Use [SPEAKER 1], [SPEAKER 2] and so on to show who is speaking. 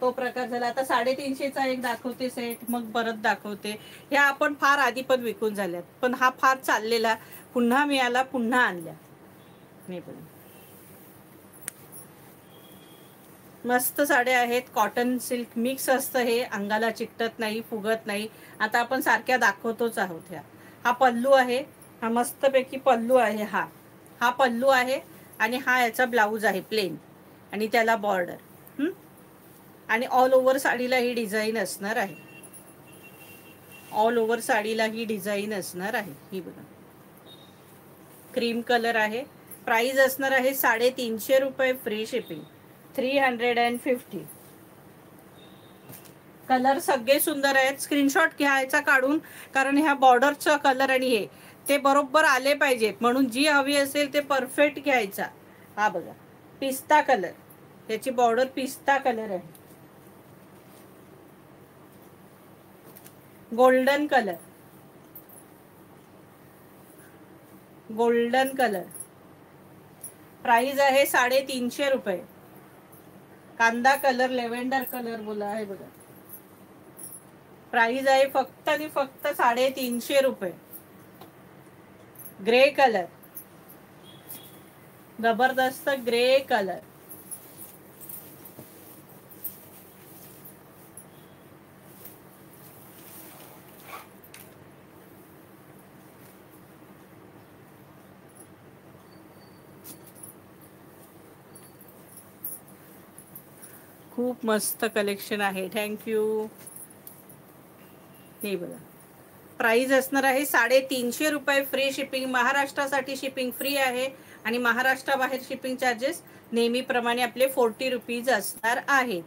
[SPEAKER 1] तो प्रकार झाला. आता 350चा एक दाखवते सेट, मग परत दाखवते. ह्या आपण फार आधी पण विकून झाल्यात, पण हा फार चाललेला पुन्हा मिळाला, पुन्हा आणल्या. मी पण मस्त साड्या आहेत. कॉटन सिल्क मिक्स असतं हे, अंगाला चिकटत नाही, फुगत नाही. आता आपण सारख्या दाखवतोच आहोत ह्या. हा पल्लू आहे, हा मस्तपैकी पल्लू आहे. हा पल्लू आहे आणि हा याचा ब्लाऊज आहे प्लेन आणि त्याला बॉर्डर. आणि ऑल ओव्हर साडीला ही डिझाईन असणार आहे. ऑल ओव्हर साडीला ही डिझाईन असणार आहे. ही बघा, क्रीम कलर आहे. प्राइस असणार आहे 350 रुपये, फ्री शिपिंग. 350. कलर सगळे सुंदर आहेत. स्क्रीनशॉट घ्यायचा काढून, कारण ह्या बॉर्डरचा कलर आणि हे ते बरोबर आले पाहिजेत, म्हणून जी हवी असेल ते परफेक्ट घ्यायचा. हा बघा, पिस्ता कलर, त्याची बॉर्डर पिस्ता कलर आहे. Golden colour, golden colour. Price आहे 350 रुपये. कांदा कलर, लेव्हेंडर कलर बोला आहे बघा. प्राइस आहे फक्त आणि फक्त 350 रुपये. ग्रे कलर, जबरदस्त ग्रे कलर. खूप मस्त कलेक्शन आहे. थँक्यू. हे बघा, प्राइस असणार आहे 350 रुपये, फ्री शिपिंग. महाराष्ट्रासाठी शिपिंग फ्री आहे आणि महाराष्ट्राबाहेर शिपिंग चार्जेस नेहमीप्रमाणे आपले 40 रुपीज असणार आहेत.